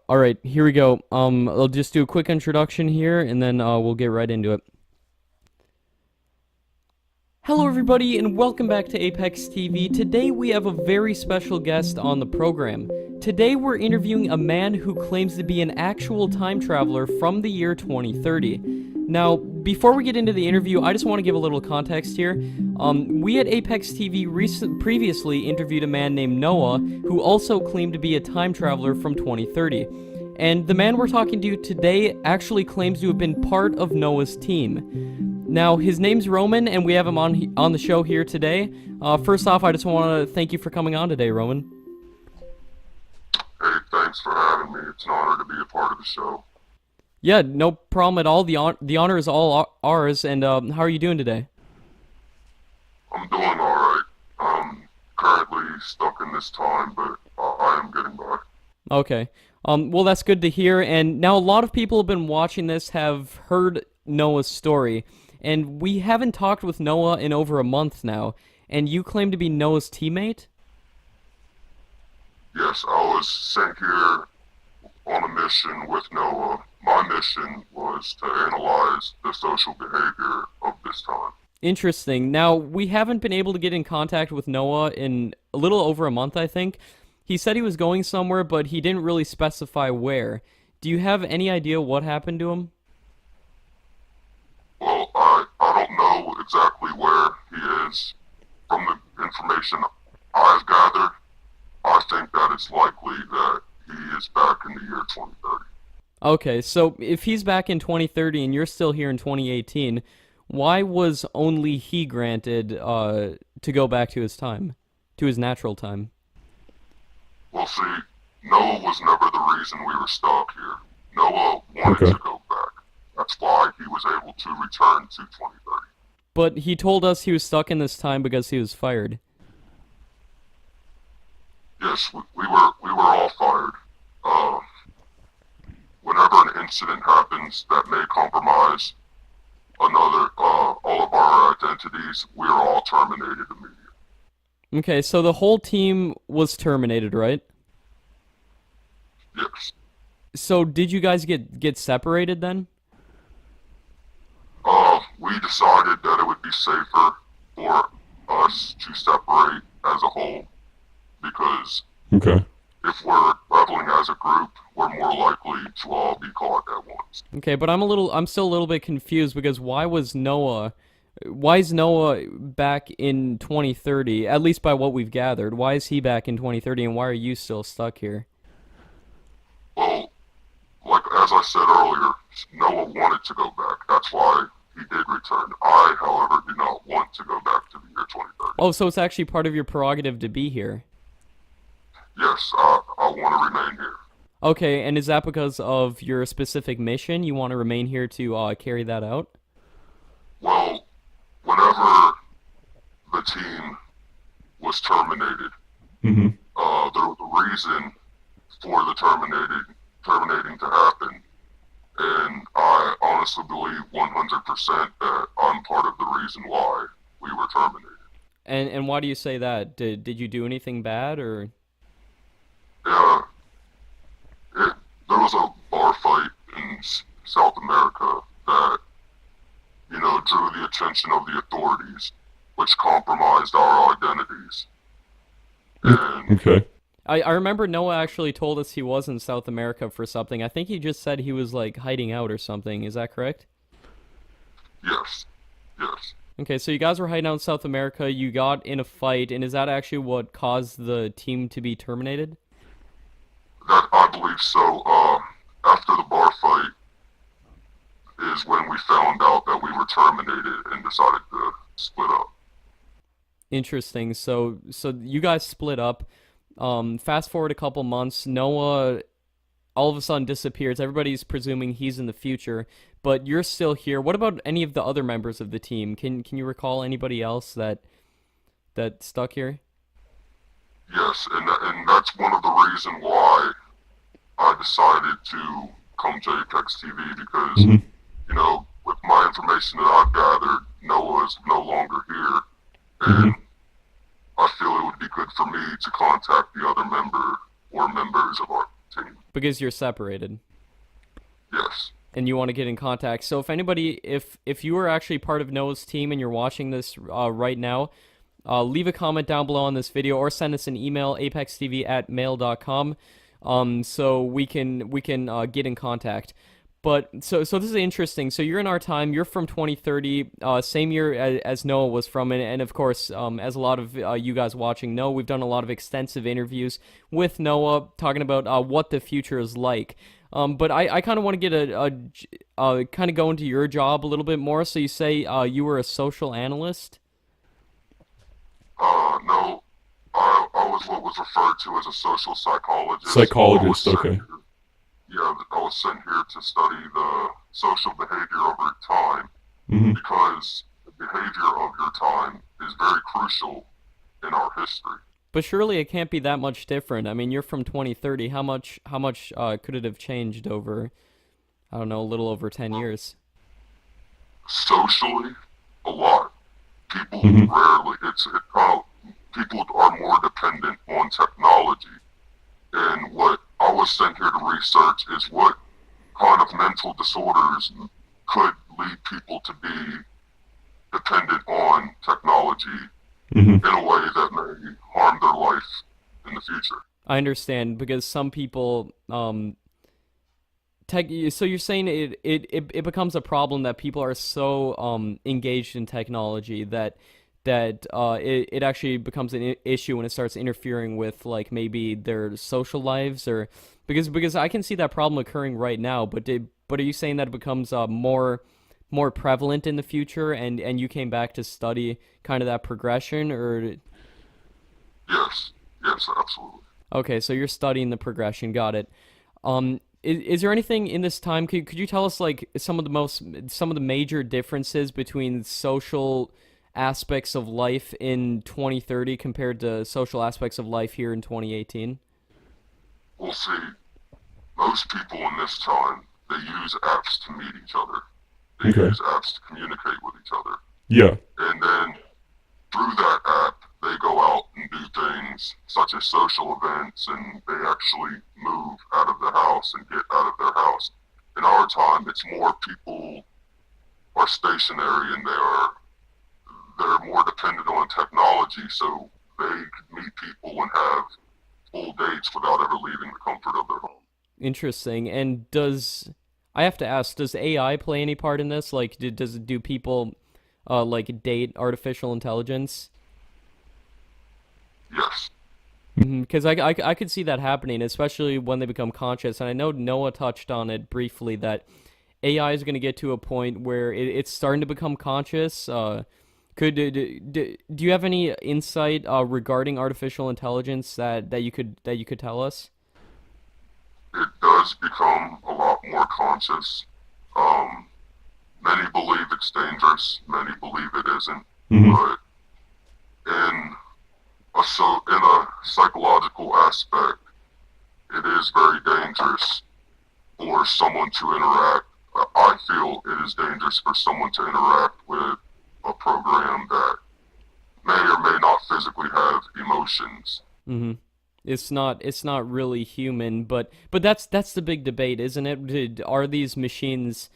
All right, here we go. I'll just do a quick introduction here, and then we'll get right into it. Hello, everybody, and welcome back to Apex TV. Today we have a very special guest on the program. Today we're interviewing a man who claims to be an actual time traveler from the year 2030. Now, before we get into the interview, I just want to give a little context here. We at Apex TV previously interviewed a man named Noah, who also claimed to be a time traveler from 2030. And the man we're talking to today actually claims to have been part of Noah's team. Now, his name's Roman, and we have him on the show here today. First off, I just want to thank you for coming on today, Roman. Hey, thanks for having me. It's an honor to be a part of the show. Yeah, no problem at all. The honor is all ours. And how are you doing today? I'm doing alright. I'm currently stuck in this time, but I am getting by. Okay. Well, that's good to hear. And now a lot of people have been watching this, have heard Noah's story, and we haven't talked with Noah in over a month now. And you claim to be Noah's teammate? Yes, I was sent here on a mission with Noah. My mission was to analyze the social behavior of this time. Interesting. Now, we haven't been able to get in contact with Noah in a little over a month, I think. He said he was going somewhere, but he didn't really specify where. Do you have any idea what happened to him? Well, I don't know exactly where he is. From the information I've gathered, I think that it's likely that he is back in the year 2030. Okay, so if he's back in 2030 and you're still here in 2018, why was only he granted to go back to his time, to his natural time? Well, see, Noah was never the reason we were stuck here. Noah wanted to go back. That's why he was able to return to 2030. But he told us he was stuck in this time because he was fired. Yes, we were all fired. Whenever an incident happens that may compromise all of our identities, we are all terminated immediately. Okay, so the whole team was terminated, right? Yes. So did you guys get separated then? We decided that it would be safer for us to separate as a whole because if we're traveling as a group, we're more likely to all be caught at once. Okay, but I'm still a little bit confused because why is Noah back in 2030, at least by what we've gathered? Why is he back in 2030 and why are you still stuck here? Well, like as I said earlier, Noah wanted to go back. That's why he did return. I, however, do not want to go back to the year 2030. Oh, so it's actually part of your prerogative to be here. Yes, I want to remain here. Okay, and is that because of your specific mission? You want to remain here to carry that out? Well, whenever the team was terminated, the reason for the terminating to happen, and I honestly believe 100% that I'm part of the reason why we were terminated. And why do you say that? Did you do anything bad or? Yeah, there was a bar fight in South America that, drew the attention of the authorities, which compromised our identities. And I remember Noah actually told us he was in South America for something. I think he just said he was like hiding out or something. Is that correct? yes, yes. Okay, so you guys were hiding out in South America, you got in a fight, and is that actually what caused the team to be terminated? That I believe so. After the bar fight is when we found out that we were terminated and decided to split up. Interesting. So you guys split up. Fast forward a couple months, Noah all of a sudden disappears. Everybody's presuming he's in the future, but you're still here. What about any of the other members of the team? Can you recall anybody else that stuck here? Yes, and that's one of the reasons why I decided to come to Apex TV because, with my information that I've gathered, Noah is no longer here, and I feel it would be good for me to contact the other member or members of our team. Because you're separated. Yes. And you want to get in contact. So if anybody, if you are actually part of Noah's team and you're watching this right now, leave a comment down below on this video or send us an email, apextv@mail.com, so we can get in contact. But so this is interesting. So you're in our time. You're from 2030, same year as Noah was from, and of course, as a lot of you guys watching know, we've done a lot of extensive interviews with Noah talking about what the future is like. But I kind of want to get a kind of go into your job a little bit more. So you say you were a social analyst? No, I was what was referred to as a social psychologist. Psychologist, okay. Yeah, I was sent here to study the social behavior over time, because the behavior of your time is very crucial in our history. But surely it can't be that much different. I mean, you're from 2030. How much could it have changed over, I don't know, a little over 10 years? Socially, a lot. People rarely, people are more dependent on technology. And what I was sent here to research is what kind of mental disorders could lead people to be dependent on technology in a way that may harm their life in the future. I understand, because some people, so you're saying it becomes a problem that people are so engaged in technology that it actually becomes an issue when it starts interfering with, like, maybe their social lives, or because I can see that problem occurring right now, but are you saying that it becomes more prevalent in the future, and you came back to study kind of that progression, or? Yes, absolutely. Okay, so you're studying the progression. Got it. Is there anything in this time? Could you tell us, like, some of the major differences between social aspects of life in 2030 compared to social aspects of life here in 2018? Well, see, most people in this time, they use apps to meet each other. They use apps to communicate with each other. Yeah. And then through that app, they go out and do things such as social events, and they actually move out of the house and get out of their house. In our time, it's more people are stationary, and they're more dependent on technology, so they could meet people and have full dates without ever leaving the comfort of their home. Interesting. And I have to ask, does AI play any part in this? Like, do people like date artificial intelligence? Yes. Because I could see that happening, especially when they become conscious. And I know Noah touched on it briefly, that AI is going to get to a point where it's starting to become conscious. Do you have any insight regarding artificial intelligence that you could tell us? It does become a lot more conscious. Many believe it's dangerous. Many believe it isn't. But in a psychological aspect, it is very dangerous for someone to interact. I feel it is dangerous for someone to interact with a program that may or may not physically have emotions. It's not really human, but that's the big debate, isn't it? Are these machines,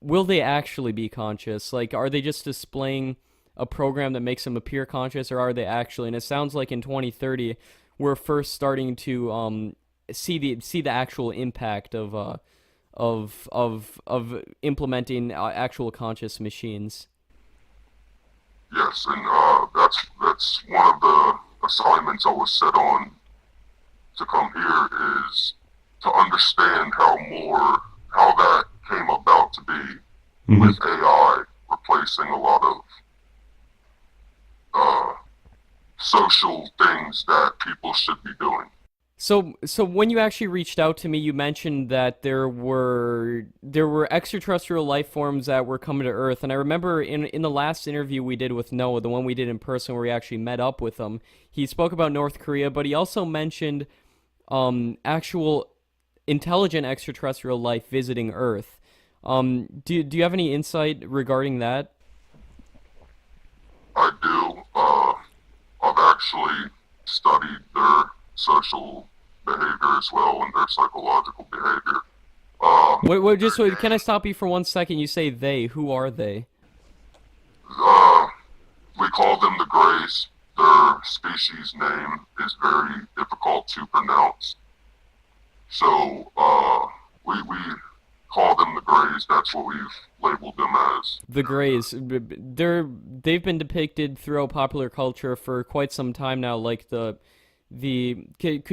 will they actually be conscious? Like, are they just displaying a program that makes them appear conscious, or are they actually? And it sounds like in 2030 we're first starting to see the actual impact of implementing actual conscious machines. Yes, and that's one of the assignments I was set on to come here, is to understand how that came about to be with AI replacing a lot of social things that people should be doing. So when you actually reached out to me, you mentioned that there were extraterrestrial life forms that were coming to Earth, and I remember in the last interview we did with Noah, the one we did in person where we actually met up with him, he spoke about North Korea, but he also mentioned actual intelligent extraterrestrial life visiting Earth. Do you have any insight regarding that? I do. I've actually studied their social behavior as well and their psychological behavior. Wait, can I stop you for 1 second? You say they. Who are they? Uh, we call them the Greys. Their species name is very difficult to pronounce. So, we call them the Greys. That's what we've labeled them as. The Greys. They've been depicted throughout popular culture for quite some time now. Like could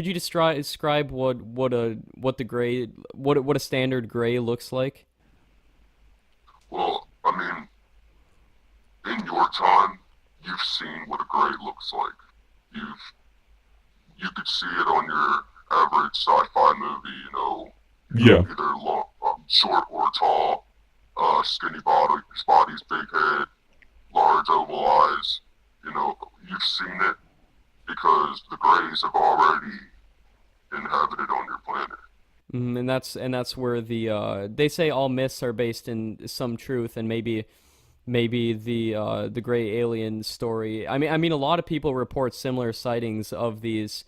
you describe what a standard Grey looks like? Well, I mean, in your time, you've seen what a Grey looks like. You could see it on your average sci-fi movie, Yeah. either long, short or tall, skinny bodies, big head, large oval eyes. You've seen it because the Greys have already inhabited on your planet. And that's where they say all myths are based in some truth, and maybe the gray alien story. I mean, a lot of people report similar sightings of these,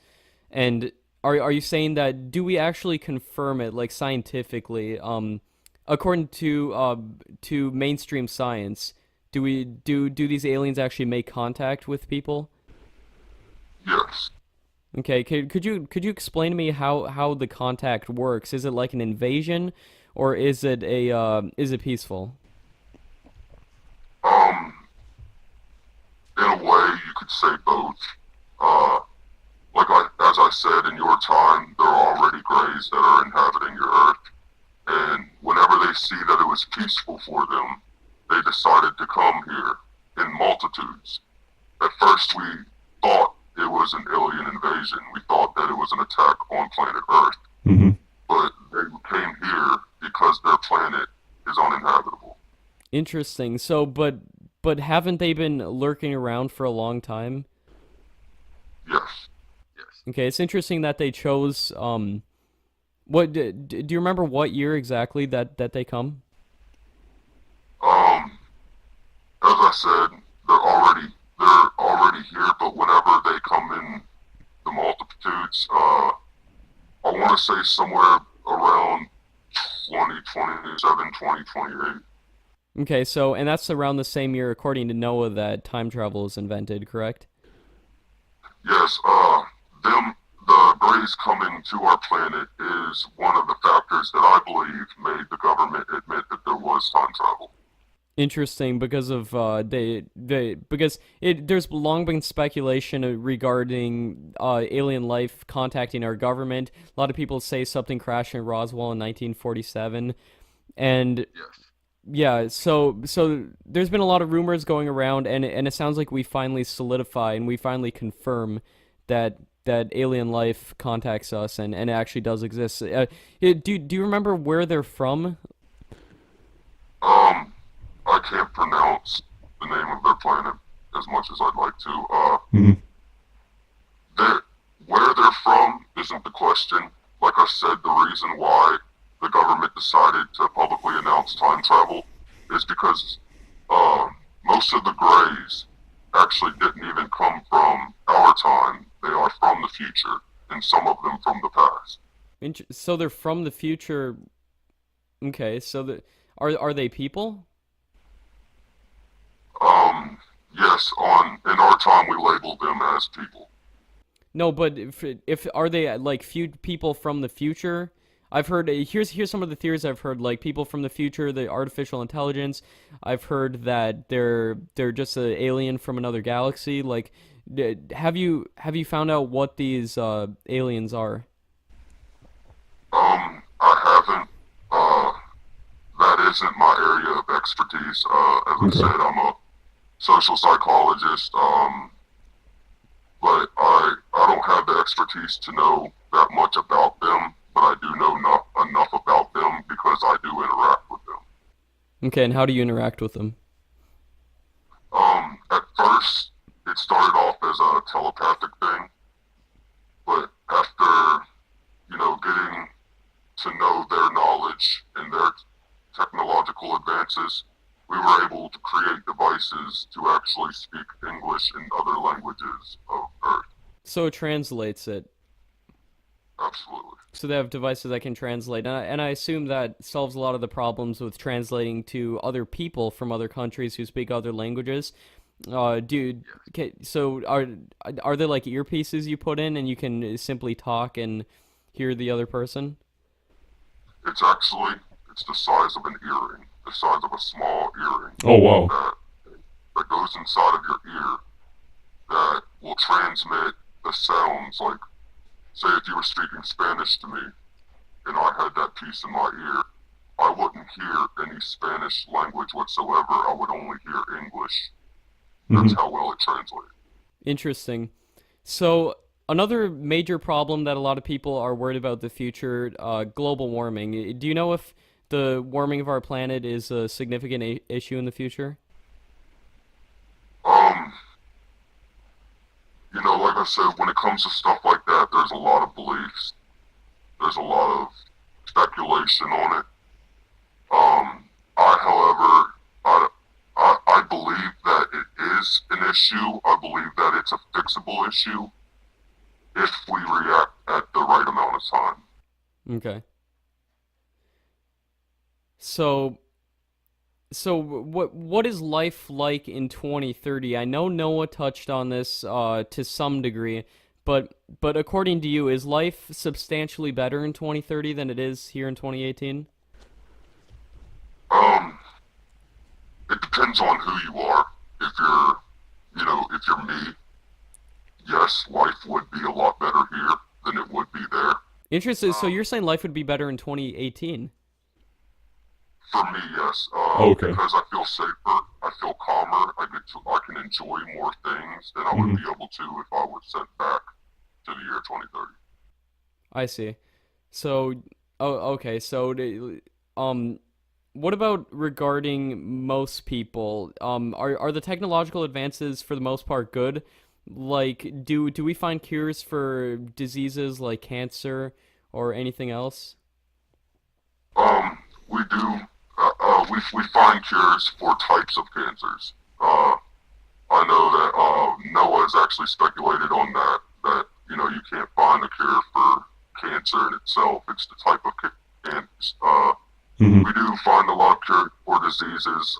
and are you saying that do we actually confirm it like scientifically? According to mainstream science, do these aliens actually make contact with people? Yes. Okay, could you explain to me how the contact works? Is it like an invasion, or is it peaceful? In a way, you could say both. As I said, in your time, there are already Greys that are inhabiting your Earth, and whenever they see that it was peaceful for them, they decided to come here in multitudes. At first, we thought it was an alien invasion. We thought that it was an attack on planet Earth. Mm-hmm. But they came here because their planet is uninhabitable. Interesting. So, but haven't they been lurking around for a long time? Yes. Okay, it's interesting that they chose. What do you remember? What year exactly that they come? As I said, they're already here. But whenever they come in the multitudes, I want to say somewhere around 2027, 2028. Okay, so and that's around the same year, according to Noah, that time travel was invented, correct? Yes. The Greys coming to our planet is one of the factors that I believe made the government admit that there was time travel. Interesting, because of there's long been speculation regarding alien life contacting our government. A lot of people say something crashed in Roswell in 1947, and Yes. yeah, so there's been a lot of rumors going around, and it sounds like we finally solidify and we finally confirm that alien life contacts us and it actually does exist. Do you remember where they're from? I can't pronounce the name of their planet as much as I'd like to. Mm-hmm. Where they're from isn't the question. Like I said, the reason why the government decided to publicly announce time travel is because most of the Greys actually didn't even come from our time. They are from the future, and some of them from the past. So they're from the future. Okay, so are they people? Yes, in our time we labeled them as people. No, but if are they like few people from the future? I've heard here's some of the theories I've heard, like people from the future, the artificial intelligence. I've heard that they're just an alien from another galaxy. Like, have you found out what these aliens are? I haven't. That isn't my area of expertise. As I said, I'm a social psychologist. But I don't have the expertise to know that much about them. But I do know enough about them because I do interact with them. Okay, and how do you interact with them? At first, it started off as a telepathic thing, but after, getting to know their knowledge and their technological advances, we were able to create devices to actually speak English and other languages of Earth. So it translates it. Absolutely. So they have devices that can translate, and I assume that solves a lot of the problems with translating to other people from other countries who speak other languages. Dude, so are there like earpieces you put in and you can simply talk and hear the other person? It's the size of an earring, the size of a small earring Oh, wow. that goes inside of your ear that will transmit the sounds. Like, say if you were speaking Spanish to me and I had that piece in my ear, I wouldn't hear any Spanish language whatsoever. I would only hear English. That's Hmm. how well it translates. Interesting. So another major problem that a lot of people are worried about the future, global warming. Do you know if the warming of our planet is a significant issue in the future? Um, like I said, when it comes to stuff like that, there's a lot of beliefs. There's a lot of speculation on it. However, I believe that it is an issue. I believe that it's a fixable issue if we react at the right amount of time. Okay. So what is life like in 2030? I know Noah touched on this to some degree, but according to you, is life substantially better in 2030 than it is here in 2018? Um, it depends on who you are. If you're me, yes, life would be a lot better here than it would be there. Interesting. So Um, you're saying life would be better in 2018? for me, yes, Okay. because I feel safer, I feel calmer, I can enjoy more things than I would Hmm. be able to if I was sent back to the year 2030. I see. So, oh, okay. So, um, what about regarding most people? Are the technological advances for the most part good? Like, do we find cures for diseases like cancer or anything else? Um, we do, we find cures for types of cancers. I know that Noah has actually speculated on that you can't find a cure for cancer in itself. It's the type of cancer. Hmm. We do find a lot of cure for diseases.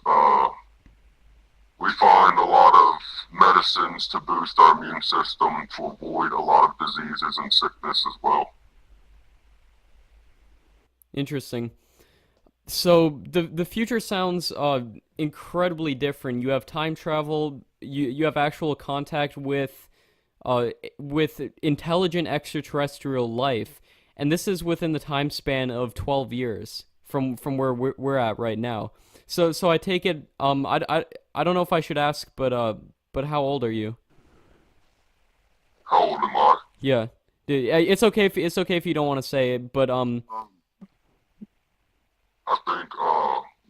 We find a lot of medicines to boost our immune system to avoid a lot of diseases and sickness as well. Interesting. So the future sounds incredibly different. You have time travel. You have actual contact with intelligent extraterrestrial life, and this is within the time span of 12 years from where we're at right now. So I take it. I don't know if I should ask, but how old are you? How old am I? Yeah. It's okay if you don't want to say it, but Um, I think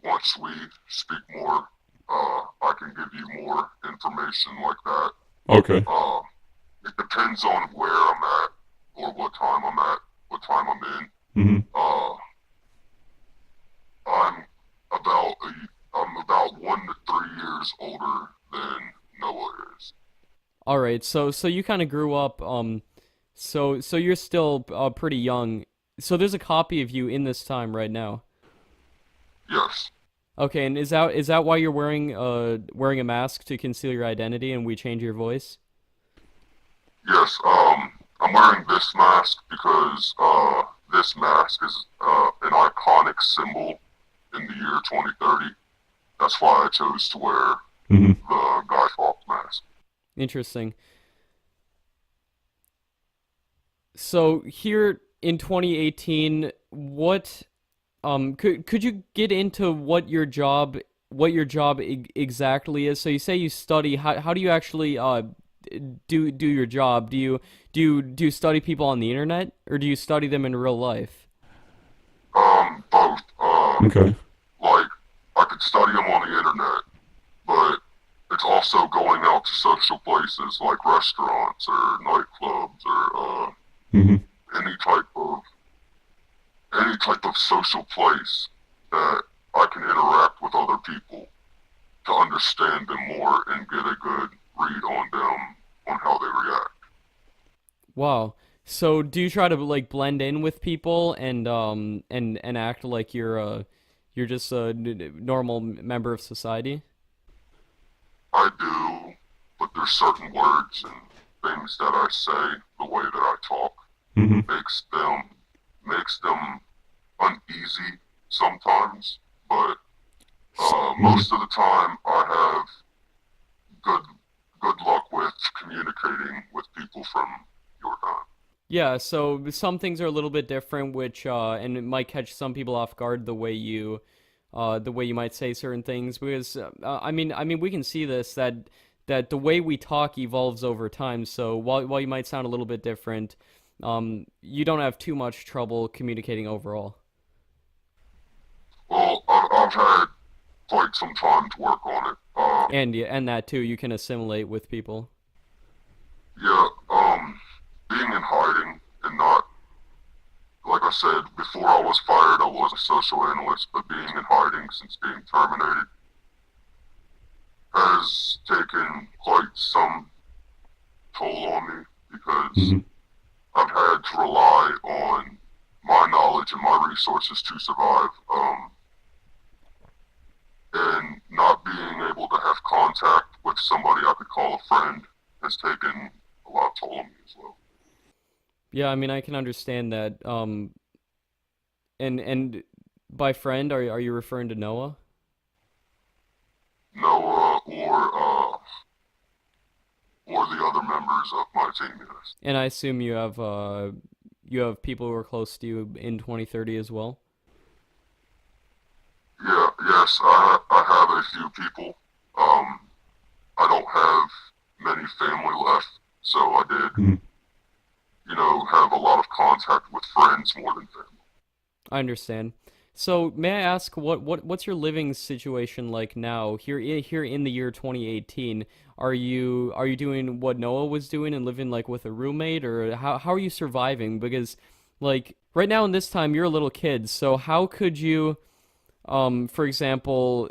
once we speak more, I can give you more information like that. Okay. Uh, it depends on where I'm at or what time I'm at, what time I'm in. Hmm. Uh, I'm I'm about 1 to 3 years older than Noah is. all right. So you kind of grew up so you're still pretty young. So there's a copy of you in this time right now. Yes, Okay, and is that why you're wearing a mask to conceal your identity and we change your voice? yes. I'm wearing this mask because this mask is an iconic symbol in the year 2030. That's why I chose to wear Hmm. the Guy Fawkes mask. Interesting. So here in 2018, what could you get into what your job exactly is? So you say you study. How do you actually do your job? Do you study people on the internet or do you study them in real life? Both. Okay. Like I could study them on the internet, but it's also going out to social places like restaurants or nightclubs or Hmm. any type of any type of social place that I can interact with other people to understand them more and get a good read on them on how they react. Wow. So do you try to like blend in with people and act like you're just a normal member of society? I do, but there's certain words and things that I say, the way that I talk, Mm-hmm. makes them uneasy sometimes. But Mm-hmm. most of the time, I have good good luck with communicating with people from your time. Yeah, so some things are a little bit different, which and it might catch some people off guard the way you might say certain things because I mean we can see this that the way we talk evolves over time. So while you might sound a little bit different, you don't have too much trouble communicating overall. Well, I've had quite some time to work on it. And yeah, and that too, you can assimilate with people. Yeah, being in hiding and not, like I said, before I was fired, I was a social analyst, but being in hiding since being terminated has taken quite some toll on me because Mm-hmm. I've had to rely on my knowledge and my resources to survive. And not being able to have contact with somebody I could call a friend has taken a lot of toll on me as well. Yeah, I mean I can understand that. And by friend, are you referring to Noah? Noah or the other members of my team, yes. And I assume you have people who are close to you in 2030 as well. Yeah, yes, I have a few people. I don't have many family left, so I did, Mm-hmm. have a lot of contact with friends more than family. I understand. So may I ask what's your living situation like now here in the year 2018? Are you doing what Noah was doing and living like with a roommate or how are you surviving? Because like right now in this time you're a little kid, so how could you for example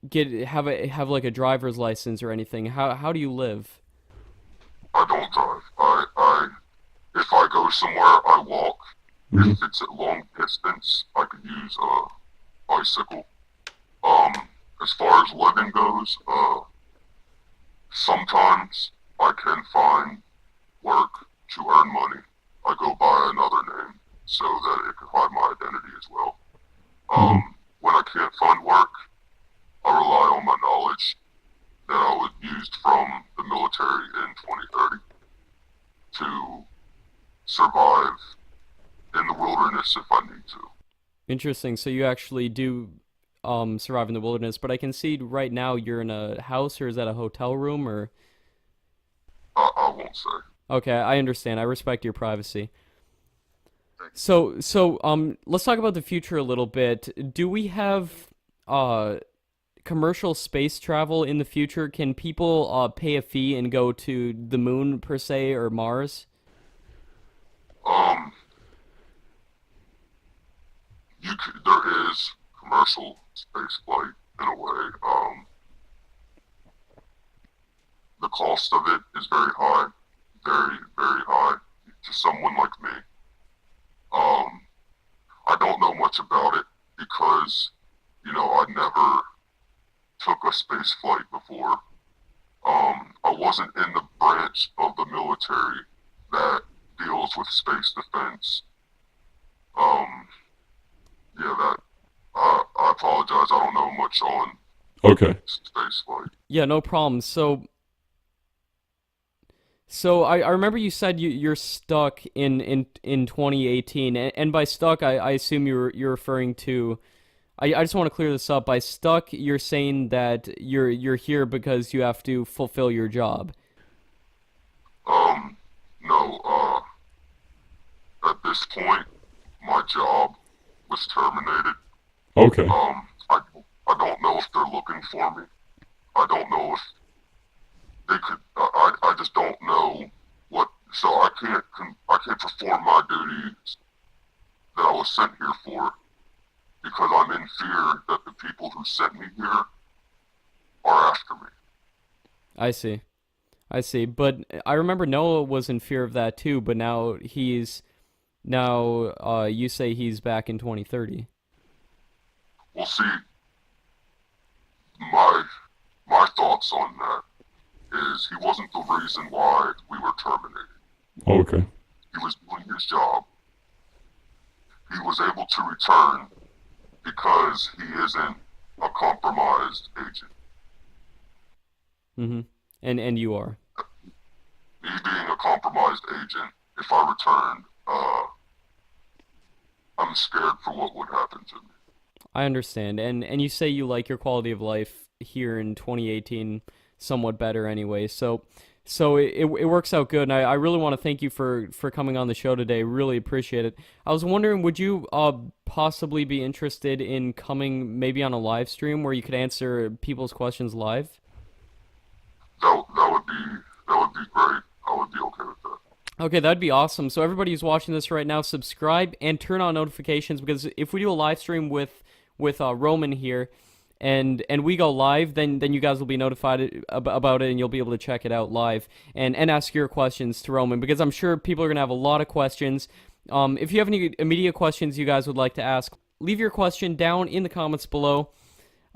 get have like a driver's license or anything? How do you live? I don't drive. If I go somewhere, I walk. Mm-hmm. If it's at long distance, I could use a bicycle. Um, as far as living goes, sometimes I can find work to earn money. I go by another name so that it can hide my identity as well. Mm-hmm. When I can't find work, I rely on my knowledge that I was used from the military in 2030 to survive in the wilderness if I need to. Interesting. So you actually do survive in the wilderness, but I can see right now you're in a house or is that a hotel room or I won't say. okay, I understand. I respect your privacy. So let's talk about the future a little bit. Do we have uh commercial space travel in the future? Can people pay a fee and go to the moon per se or Mars? Um, there is commercial space flight in a way. The cost of it is very high, very, very high to someone like me. Um, I don't know much about it because, I never took a space flight before. I wasn't in the branch of the military that deals with space defense. Um, yeah, I apologize. I don't know much on Okay. space flight. Yeah, no problem. So I remember you said you're stuck in 2018, and by stuck I assume you're referring to. I just want to clear this up. By stuck, you're saying that you're here because you have to fulfill your job. No, at this point, my job was terminated. Okay. I don't know if they're looking for me. I don't know if they could. I just don't know what. So I can't perform my duties that I was sent here for because I'm in fear that the people who sent me here are after me. I see. I see. But I remember Noah was in fear of that too, but now you say he's back in 2030. Well, see, my thoughts on that is he wasn't the reason why we were terminated. Okay. He was doing his job. He was able to return because he isn't a compromised agent. Mm-hmm. And you are. Me being a compromised agent, if I returned, I'm scared for what would happen to me. I understand. And you say you like your quality of life here in 2018 somewhat better anyway. So it works out good, and I really want to thank you for coming on the show today. Really appreciate it. I was wondering, would you possibly be interested in coming maybe on a live stream where you could answer people's questions live? That would be great. I would be okay with that. Okay, that'd be awesome. So everybody who's watching this right now, subscribe and turn on notifications, because if we do a live stream with Roman here, and we go live, then you guys will be notified about it, and you'll be able to check it out live and ask your questions to Roman, because I'm sure people are going to have a lot of questions. If you have any immediate questions you guys would like to ask, leave your question down in the comments below.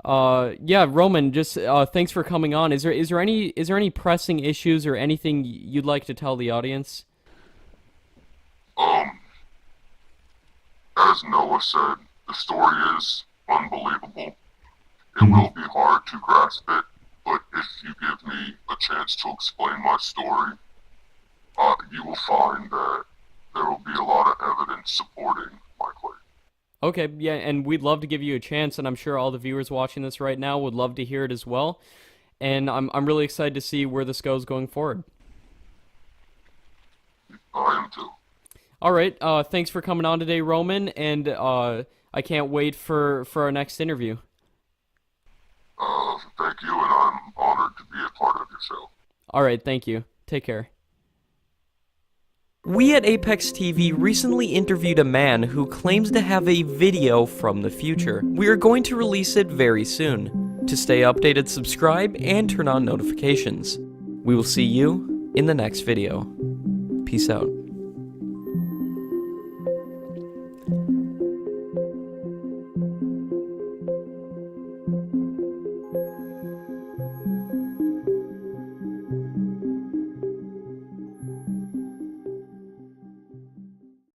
Yeah, Roman, just thanks for coming on. Is there any pressing issues or anything you'd like to tell the audience? As Noah said, the story is unbelievable. It will be hard to grasp it, but if you give me a chance to explain my story, you will find that there will be a lot of evidence supporting my claim. Okay, yeah, and we'd love to give you a chance, and I'm sure all the viewers watching this right now would love to hear it as well. And I'm really excited to see where this goes going forward. I am too. All right, thanks for coming on today, Roman, and I can't wait for our next interview. Thank you, and I'm honored to be a part of your show. All right, thank you. Take care. We at Apex TV recently interviewed a man who claims to have a video from the future. We are going to release it very soon. To stay updated, subscribe and turn on notifications. We will see you in the next video. Peace out.